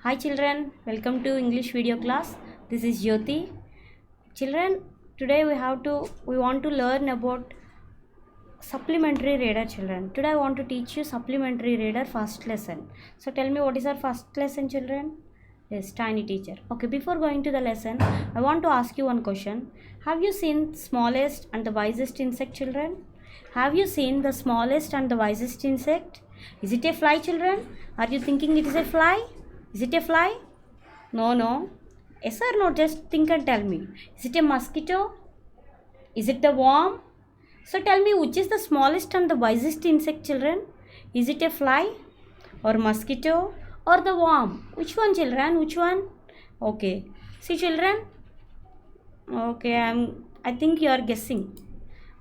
Hi children, welcome to English video class. This is Jyoti. Children, today we want to learn about supplementary reader children. Today I want to teach you supplementary reader first lesson. So tell me, what is our first lesson children? Yes, tiny teacher. Okay, before going to the lesson, I want to ask you one question. Have you seen smallest and the wisest insect children? Have you seen the smallest and the wisest insect? Is it a fly children? Are you thinking it is a fly? Is it a fly? No, no. Yes or no? Just think and tell me. Is it a mosquito? Is it the worm? So tell me, which is the smallest and the wisest insect children? Is it a fly or mosquito or the worm? Which one children? Which one? Okay. See children? Okay, I think you are guessing.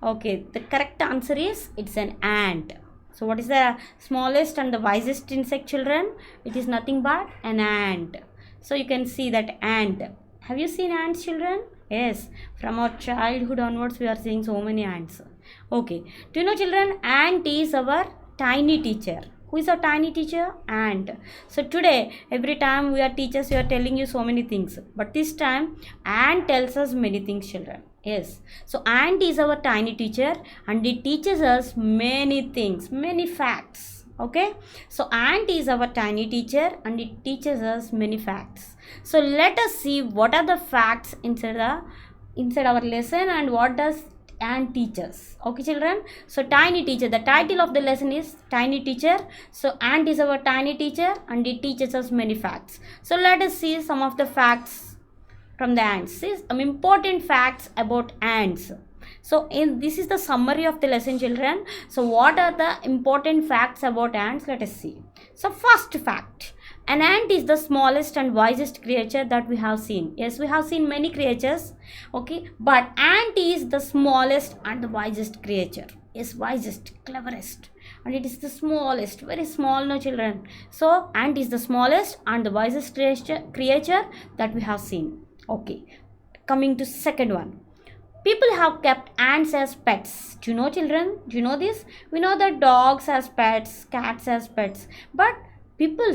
Okay, the correct answer is it's an ant. So what is the smallest and the wisest insect children? It is nothing but an ant. So you can see that ant. Have you seen ants children? Yes, from our childhood onwards we are seeing so many ants. Okay, do you know children, ant is our tiny teacher. Who is our tiny teacher? Ant. So today, every time we are teachers, we are telling you so many things. But this time, ant tells us many things children. Yes. So ant is our tiny teacher and it teaches us many things, many facts. Okay. So ant is our tiny teacher and it teaches us many facts. So let us see what are the facts inside our lesson and what does ant teach us. Okay children. So tiny teacher. The title of the lesson is tiny teacher. So ant is our tiny teacher and it teaches us many facts. So let us see some of the facts from the ants. Some important facts about ants. So this is the summary of the lesson children. So what are the important facts about ants? Let us see. So first fact, an ant is the smallest and wisest creature that we have seen. Yes, we have seen many creatures, okay, but ant is the smallest and the wisest creature. Yes, wisest, cleverest, and it is the smallest, very small, no children. So ant is the smallest and the wisest creature that we have seen. Okay, coming to second one. People have kept ants as pets. Do you know children? Do you know this? We know that dogs as pets, cats as pets. But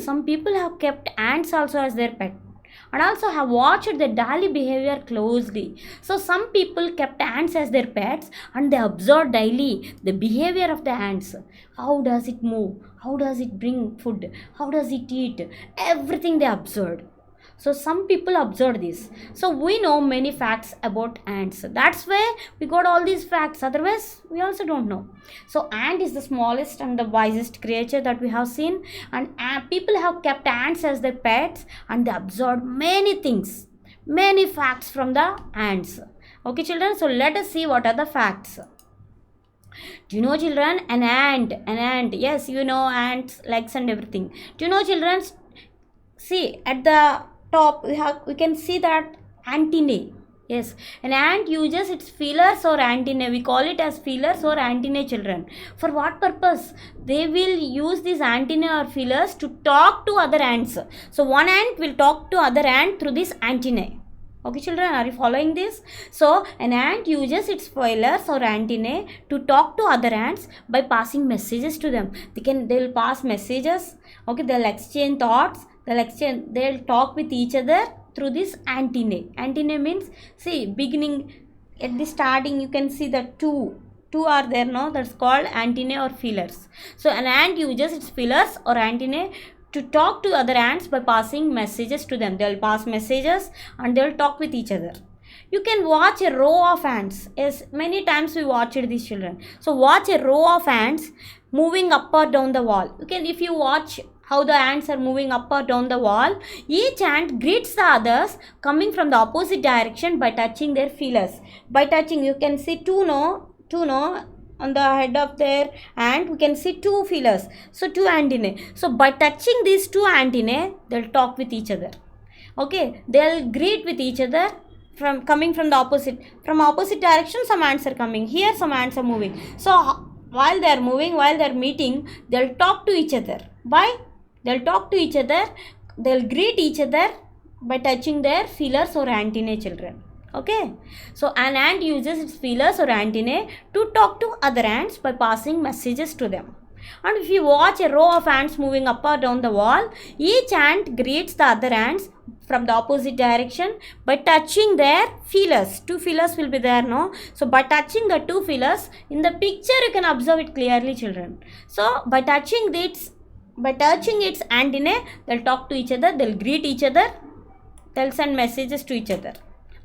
some people have kept ants also as their pet. And also have watched their daily behavior closely. So some people kept ants as their pets and they observed daily the behavior of the ants. How does it move? How does it bring food? How does it eat? Everything they observed. So some people observe this. So we know many facts about ants. That's why we got all these facts. Otherwise, we also don't know. So ant is the smallest and the wisest creature that we have seen. And people have kept ants as their pets and they observed many things. Many facts from the ants. Okay children, so let us see what are the facts. Do you know children, an ant, yes, you know ants, legs and everything. Do you know children, see at the top we can see that antennae. Yes, an ant uses its feelers or antennae. We call it as feelers or antennae children. For what purpose? They will use these antennae or feelers to talk to other ants. So one ant will talk to other ant through this antennae. Okay children, are you following this? So an ant uses its feelers or antennae to talk to other ants by passing messages to them. They'll pass messages. Okay, they'll exchange thoughts. They'll talk with each other through this antennae. Antennae means, see, beginning at the starting you can see the two are there, no? That's called antennae or feelers. So an ant uses its feelers or antennae to talk to other ants by passing messages to them. They'll pass messages and they'll talk with each other. You can watch a row of ants. Yes, many times we watched these children. So watch a row of ants moving up or down the wall. If you watch how the ants are moving up or down the wall, each ant greets the others coming from the opposite direction by touching their feelers. By touching, you can see two on the head of their ant, we can see two feelers. So two antennae. So by touching these two antennae, they'll talk with each other. Okay, they'll greet with each other coming from the opposite direction. Some ants are coming here, some ants are moving. So while they are moving, while they are meeting, they'll talk to each other. They'll greet each other by touching their feelers or antennae children. Okay, so an ant uses its feelers or antennae to talk to other ants by passing messages to them. And if you watch a row of ants moving up or down the wall, each ant greets the other ants from the opposite direction by touching their feelers. Two feelers will be there, no? So by touching the two feelers, in the picture you can observe it clearly, children. So by touching its antennae, they'll talk to each other, they'll greet each other, they'll send messages to each other.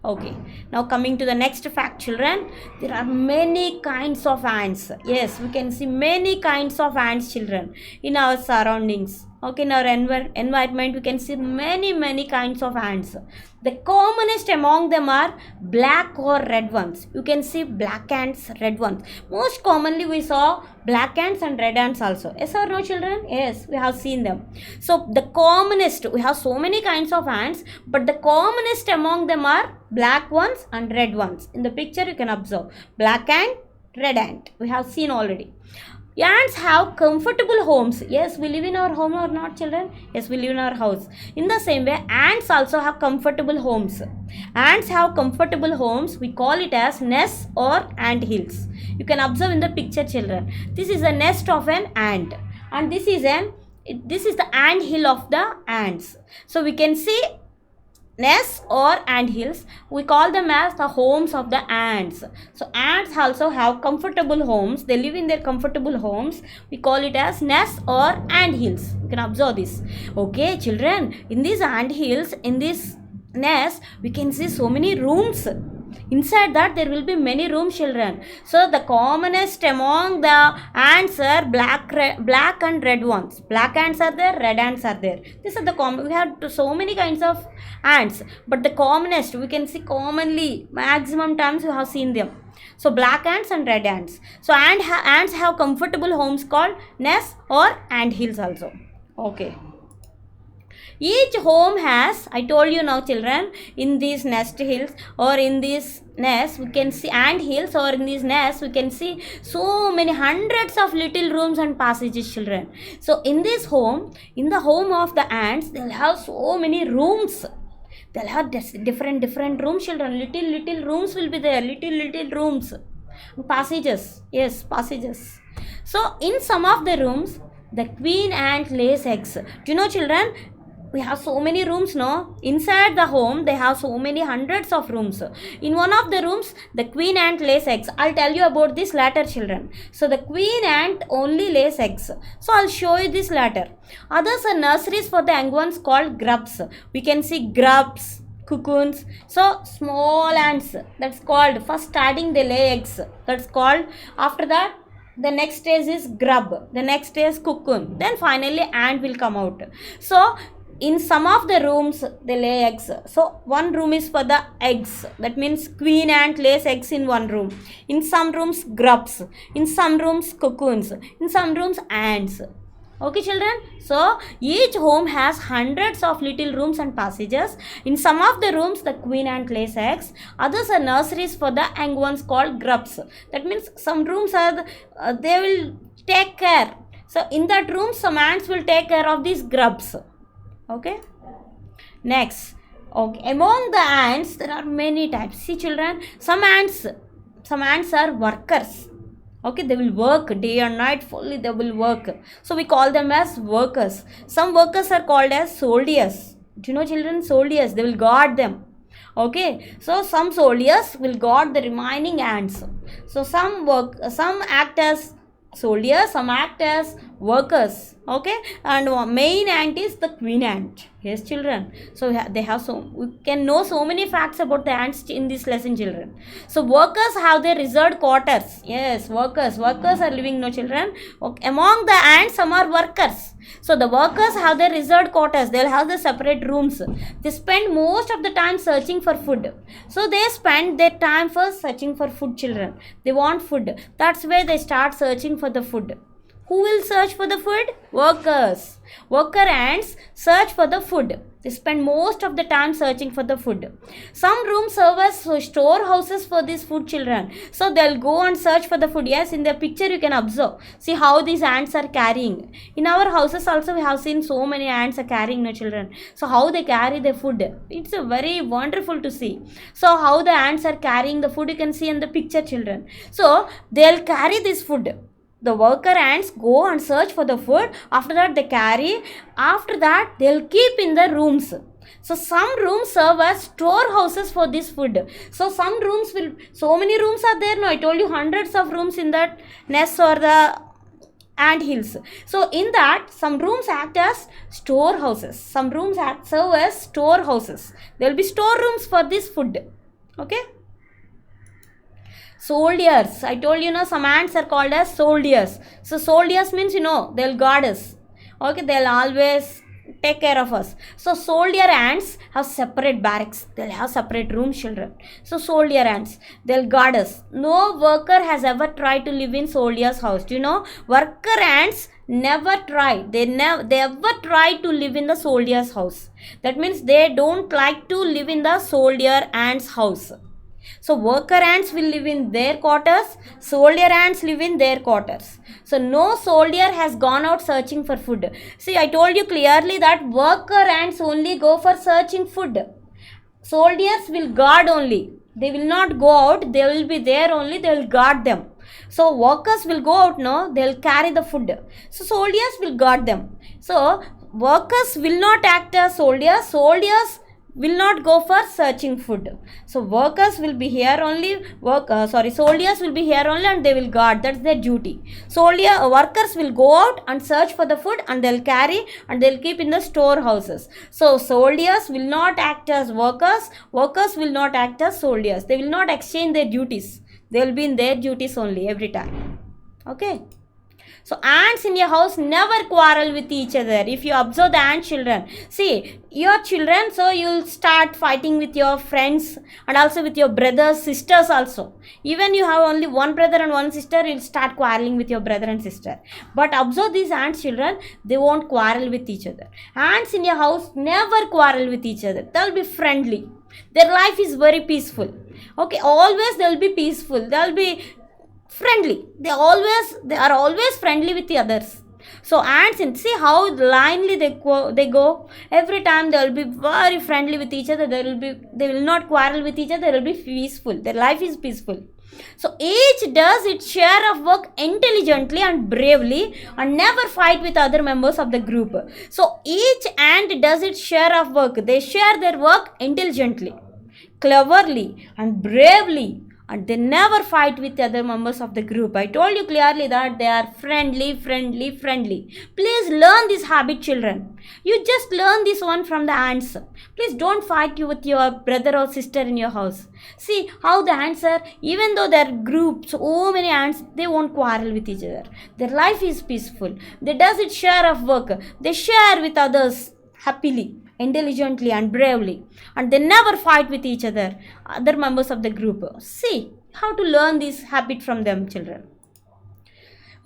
Okay, now coming to the next fact, children, there are many kinds of ants. Yes, we can see many kinds of ants, children, in our surroundings. Okay, in our environment, we can see many kinds of ants. The commonest among them are black or red ones. You can see black ants, red ones. Most commonly we saw black ants and red ants also. Yes or no, children? Yes, we have seen them. So the commonest, we have so many kinds of ants, but the commonest among them are black ones and red ones. In the picture you can observe black ant, red ant. We have seen already. Ants have comfortable homes. Yes, we live in our home or not, children? Yes, we live in our house. In the same way, ants also have comfortable homes. Ants have comfortable homes. We call it as nests or ant hills. You can observe in the picture, children. This is a nest of an ant, and this is the ant hill of the ants. So we can see nests or ant hills. We call them as the homes of the ants. So ants also have comfortable homes. They live in their comfortable homes. We call it as nests or ant hills. You can observe this. Okay, children, in these ant hills, in this nest, we can see so many rooms. Inside that there will be many rooms, children. So the commonest among the ants are black and red ones. Black ants are there, red ants are there. These are the common. We have so many kinds of ants, but the commonest we can see commonly maximum times we have seen them. So black ants and red ants. So ants have comfortable homes called nests or ant hills also. Okay. Each home has, I told you now, children, in these nest hills or in these nests, we can see ant hills, or in these nests, we can see so many hundreds of little rooms and passages, children. So in this home, in the home of the ants, they'll have so many rooms. They'll have different rooms, children. Little rooms will be there. Little rooms. Passages. Yes, passages. So in some of the rooms, the queen ant lays eggs. Do you know, children? We have so many rooms, no? Inside the home, they have so many hundreds of rooms. In one of the rooms, the queen ant lays eggs. I'll tell you about this later, children. So the queen ant only lays eggs. So I'll show you this later. Others are nurseries for the young ones called grubs. We can see grubs, cocoons. So small ants, that's called, first starting they lay eggs. That's called, after that, the next stage is grub. The next stage is cocoon. Then finally ant will come out. So in some of the rooms, they lay eggs. So one room is for the eggs. That means queen ant lays eggs in one room. In some rooms, grubs. In some rooms, cocoons. In some rooms, ants. Okay, children? So each home has hundreds of little rooms and passages. In some of the rooms, the queen ant lays eggs. Others are nurseries for the young ones called grubs. That means some rooms are, they will take care. So in that room, some ants will take care of these grubs. Okay, next, okay, among the ants there are many types. See, children, some ants are workers. Okay, they will work day and night fully, they will work. So we call them as workers. Some workers are called as soldiers. Do you know, children? Soldiers, they will guard them. Okay, so some soldiers will guard the remaining ants. So some act as soldiers, some act as workers. Okay, and main ant is the queen ant. Yes, children. So they have we can know so many facts about the ants in this lesson, children. So workers have their reserved quarters. Yes, workers are living, no, children. Okay. Among the ants, some are workers. So the workers have their reserved quarters. They'll have the separate rooms. They spend most of the time searching for food. So they spend their time first searching for food, children. They want food. That's where they start searching for the food. Who will search for the food? Workers. Worker ants search for the food. They spend most of the time searching for the food. Some rooms serve as storehouses for these food, children. So they'll go and search for the food. Yes, in the picture you can observe. See how these ants are carrying. In our houses also we have seen so many ants are carrying, no, children. So how they carry the food. It's very wonderful to see. So how the ants are carrying the food, you can see in the picture, children. So they'll carry this food. the worker ants go and search for the food. After that they carry. After that they'll keep in the rooms. So some rooms serve as storehouses for this food. So some rooms will, so many rooms are there. No, I told you hundreds of rooms in that nest or the ant hills. So in that, some rooms act as storehouses. Some rooms serve as storehouses. There will be storerooms for this food. Okay. Soldiers. I told you, some ants are called as soldiers. So soldiers means, they'll guard us. Okay, they'll always take care of us. So soldier ants have separate barracks. They'll have separate rooms, children. So soldier ants, they'll guard us. No worker has ever tried to live in soldier's house. Do you know? Worker ants never try. They ever try to live in the soldier's house. That means they don't like to live in the soldier ants house. So worker ants will live in their quarters, soldier ants live in their quarters. So no soldier has gone out searching for food. See, I told you clearly that worker ants only go for searching food. Soldiers will guard only. They will not go out. They will be there only. They will guard them. So workers will go out, no, they will carry the food. So soldiers will guard them. So workers will not act as soldiers. Soldiers will not go for searching food. So workers will be here only, soldiers will be here only and they will guard. That's their duty. Workers will go out and search for the food and they'll carry and they'll keep in the storehouses. So soldiers will not act as workers. Workers will not act as soldiers. They will not exchange their duties. They will be in their duties only every time. Okay. So ants in your house never quarrel with each other. If you observe the ant children, see your children, so you'll start fighting with your friends and also with your brothers, sisters also. Even you have only one brother and one sister, you'll start quarreling with your brother and sister. But observe these ant children, they won't quarrel with each other. Ants in your house never quarrel with each other. They'll be friendly. Their life is very peaceful. Okay, always they'll be peaceful. They'll be friendly. They are always friendly with the others. So ants, see how blindly they go. Every time they will be very friendly with each other. They will not quarrel with each other. They will be peaceful. Their life is peaceful. So each does its share of work intelligently and bravely and never fight with other members of the group. So each ant does its share of work. They share their work intelligently, cleverly and bravely, and they never fight with the other members of the group. I told you clearly that they are friendly. Please learn this habit, children. You just learn this one from the ants. Please don't fight with your brother or sister in your house. See how the ants are, even though they are groups, so many ants, they won't quarrel with each other. Their life is peaceful. They does its share of work. They share with others happily, intelligently and bravely, and they never fight with each other members of the group. See how to learn this habit from them, children.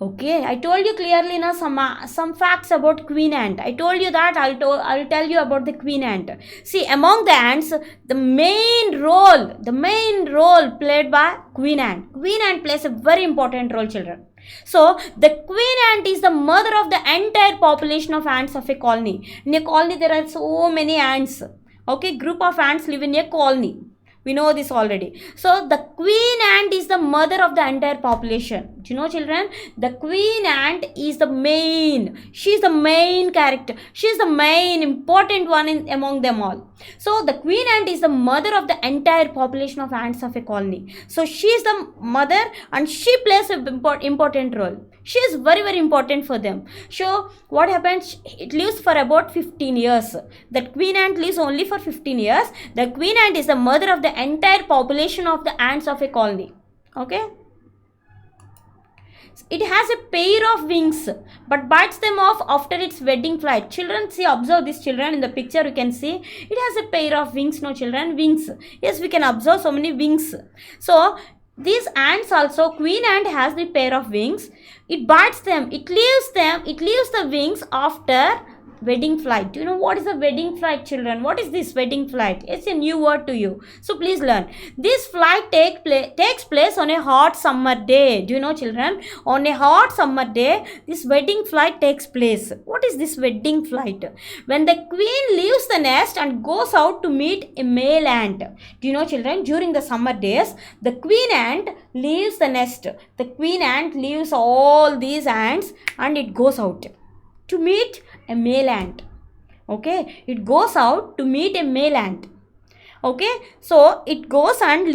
Okay, I told you clearly now some facts about queen ant. I told you that I'll tell you about the queen ant. See, among the ants, the main role played by queen ant. Queen ant plays a very important role, children. So the queen ant is the mother of the entire population of ants of a colony. In a colony there are so many ants. Okay, group of ants live in a colony. We know this already. So the queen ant is the mother of the entire population. Do you know, children? The queen ant is the main. She is the main character. She is the main important one among them all. So the queen ant is the mother of the entire population of ants of a colony. So she is the mother and she plays an important role. She is very important for them. So what happens? It lives for about 15 years. The queen ant lives only for 15 years. The queen ant is the mother of the entire population of the ants of a colony. Okay. It has a pair of wings but bites them off after its wedding flight. Children, see, observe this, children. In the picture you can see it has a pair of wings. No, children, wings. Yes, we can observe so many wings. So these ants also, queen ant has the pair of wings. It bites them. It leaves the wings after wedding flight. Do you know what is a wedding flight, children? What is this wedding flight? It's a new word to you. So please learn. This flight takes place on a hot summer day. Do you know, children? On a hot summer day, this wedding flight takes place. What is this wedding flight? When the queen leaves the nest and goes out to meet a male ant. Do you know, children? During the summer days, the queen ant leaves the nest. The queen ant leaves all these ants and it goes out to meet a male ant. Okay, it goes out to meet a male ant. Okay, so it goes and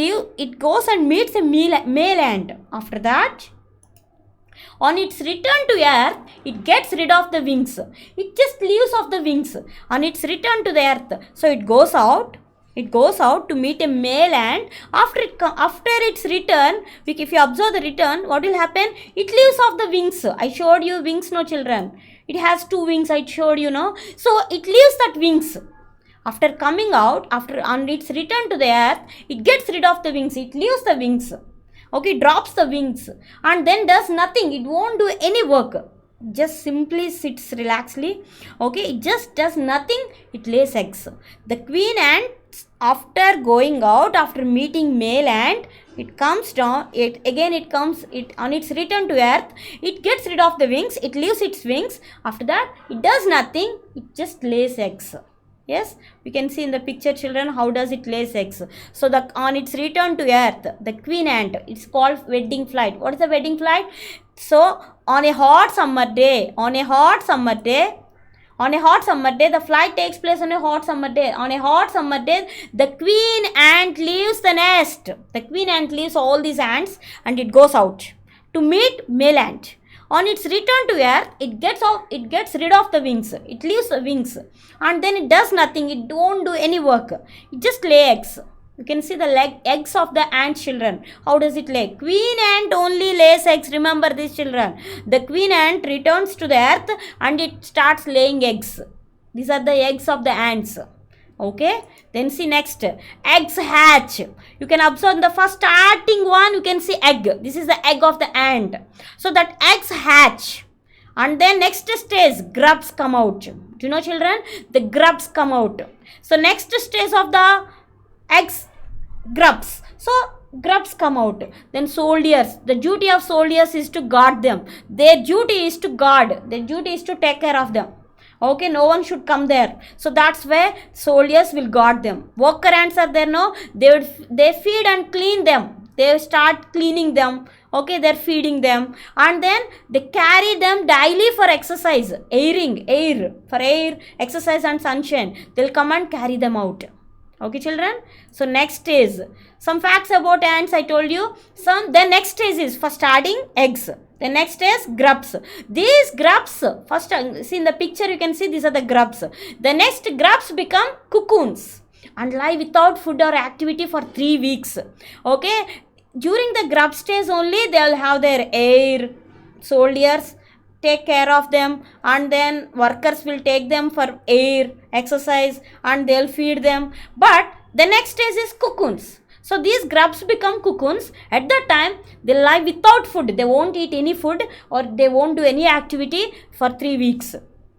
meets a male ant. After that, on its return to earth, it gets rid of the wings. It just leaves off the wings on its return to the earth. So it goes out to meet a male ant. After its return, if you observe the return, what will happen? It leaves off the wings. I showed you wings, no, children. It has 2 wings, I showed you, no. So it leaves that wings. After coming out, on its return to the earth, it gets rid of the wings. It leaves the wings. Okay, drops the wings and then does nothing. It won't do any work. Just simply sits relaxedly. Okay, it just does nothing. It lays eggs. The queen ant, after going out, after meeting male ant, it comes down. On its return to earth, it gets rid of the wings. It leaves its wings. After that, it does nothing. It just lays eggs. Yes, we can see in the picture, children, how does it lay eggs. So on its return to earth, the queen ant, it's called wedding flight. What is the wedding flight? So on a hot summer day, the flight takes place on a hot summer day. On a hot summer day, the queen ant leaves the nest. The queen ant leaves all these ants and it goes out to meet male ant. On its return to earth, it gets rid of the wings. It leaves the wings and then it does nothing. It don't do any work. It just lay eggs. You can see the eggs of the ant, children. How does it lay? Queen ant only lays eggs. Remember this, children. The queen ant returns to the earth and it starts laying eggs. These are the eggs of the ants. Okay, then see next, eggs hatch. You can observe the first starting one, you can see egg. This is the egg of the ant. So that eggs hatch and then next stage, grubs come out. Do you know, children? The grubs come out. So next stage of the eggs, grubs. So grubs come out. Then soldiers. The duty of soldiers is to guard them. Their duty is to guard. Their duty is to take care of them. Okay, no one should come there. So that's where soldiers will guard them. Worker ants are there, no? They feed and clean them. They start cleaning them. Okay, they're feeding them. And then they carry them daily for exercise. For air, exercise and sunshine. They'll come and carry them out. Okay, children? So next is some facts about ants I told you. The next stage is for starting eggs. The next is grubs. These grubs, first see in the picture you can see these are the grubs. The next grubs become cocoons and lie without food or activity for 3 weeks. Okay, during the grub stage only they will have their air, soldiers take care of them and then workers will take them for air, exercise and they'll feed them. But the next stage is cocoons. So these grubs become cocoons. At that time, they lie without food. They won't eat any food or they won't do any activity for 3 weeks.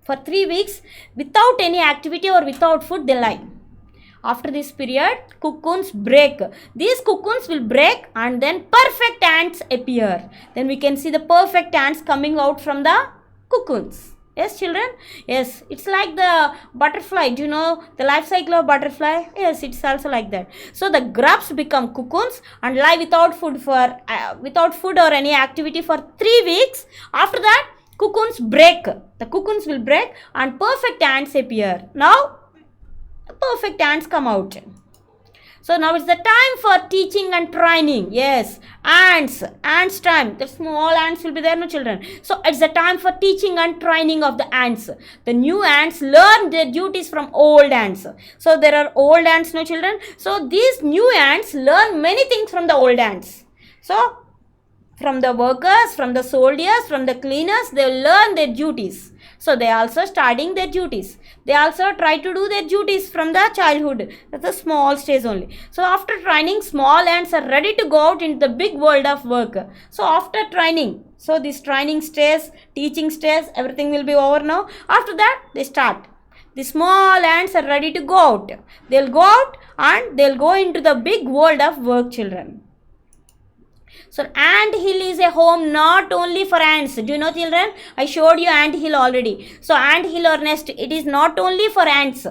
For 3 weeks, without any activity or without food, they lie. After this period, cocoons break. These cocoons will break and then perfect ants appear. Then we can see the perfect ants coming out from the cocoons. Yes, children? Yes, it's like the butterfly. Do you know the life cycle of butterfly? Yes, it's also like that. So the grubs become cocoons and lie without food or any activity for 3 weeks. After that, cocoons break. The cocoons will break and perfect ants appear. Now, perfect ants come out. So now it's the time for teaching and training. Yes, ants time. The small ants will be there, no, children. So it's the time for teaching and training of the ants. The new ants learn their duties from old ants. So there are old ants, no, children. So these new ants learn many things from the old ants. So from the workers, from the soldiers, from the cleaners, they learn their duties. So they also starting their duties. They also try to do their duties from the childhood. That's a small stage only. So after training, small ants are ready to go out into the big world of work. So after training, so this training stage, teaching stage, everything will be over now. After that, they start. The small ants are ready to go out. They'll go out and they'll go into the big world of work, children. So ant hill is a home not only for ants. Do you know, children? I showed you ant hill already. So ant hill or nest, it is not only for ants,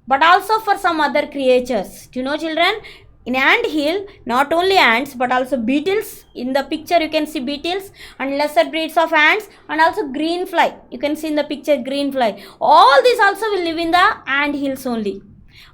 but also for some other creatures. Do you know, children? In ant hill, not only ants but also beetles. In the picture you can see beetles and lesser breeds of ants, and also green fly. You can see in the picture green fly. All these also will live in the ant hills only.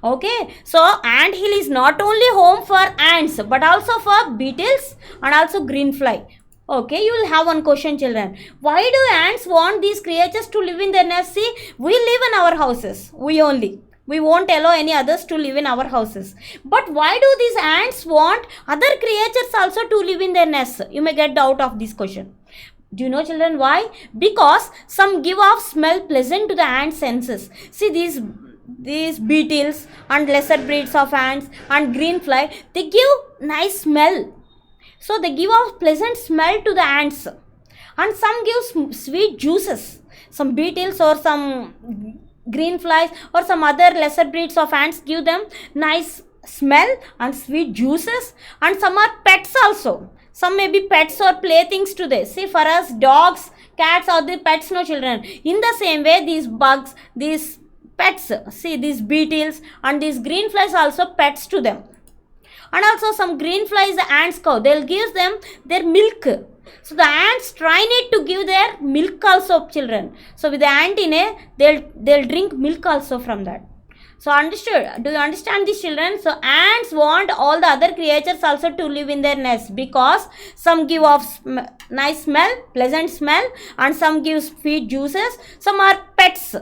Okay, so ant hill is not only home for ants but also for beetles and also green fly. Okay, you will have one question, children. Why do ants want these creatures to live in their nest? See, we live in our houses. We only. We won't allow any others to live in our houses. But why do these ants want other creatures also to live in their nests? You may get doubt of this question. Do you know, children, why? Because some give off smell pleasant to the ant senses. See, these beetles and lesser breeds of ants and green fly, they give nice smell. So they give off pleasant smell to the ants. And some give sweet juices. Some beetles or some green flies or some other lesser breeds of ants give them nice smell and sweet juices, and some are pets also. Some may be pets or playthings to this. See, for us, dogs, cats are the pets, no, children. In the same way, these bugs, these pets, see, these beetles and these green flies also pets to them. And also some green flies, the ants cow, they'll give them their milk. So the ants try need to give their milk also, children. So with the ant in it, they'll drink milk also from that. So understood? Do you understand this, children? So ants want all the other creatures also to live in their nest, because some give off nice smell, pleasant smell, and some give sweet juices. Some are pets,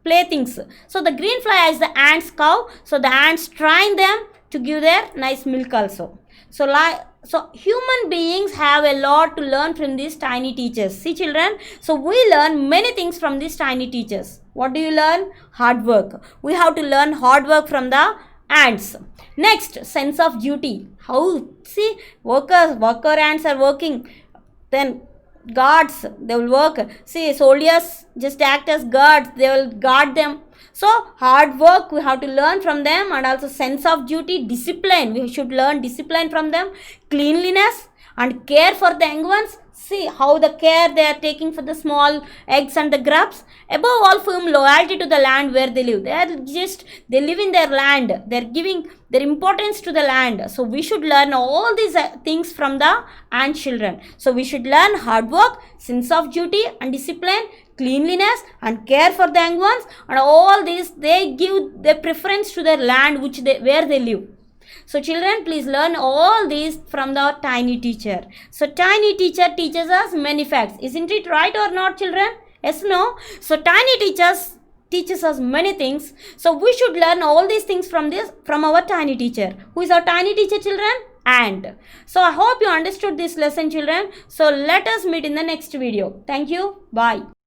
playthings. So the green fly is the ants cow. So the ants train them to give their nice milk also. So human beings have a lot to learn from these tiny teachers. See, children, so we learn many things from these tiny teachers. What do you learn? Hard work. We have to learn hard work from the ants. Next, sense of duty. How? See, worker ants are working. Then guards, they will work. See, soldiers just act as guards. They will guard them. So hard work we have to learn from them, and also sense of duty, discipline. We should learn discipline from them. Cleanliness and care for the young ones. See how the care they are taking for the small eggs and the grubs. Above all, firm loyalty to the land where they live. They live in their land. They are giving their importance to the land. So we should learn all these things from the ant children. So we should learn hard work, sense of duty and discipline, cleanliness and care for the young ones, and all these they give their preference to their land where they live. So children, please learn all these from the tiny teacher. So tiny teacher teaches us many facts. Isn't it right or not, children? Yes, no? So tiny teaches us many things. So we should learn all these things from our tiny teacher. Who is our tiny teacher, children? Ant. So I hope you understood this lesson, children. So let us meet in the next video. Thank you. Bye.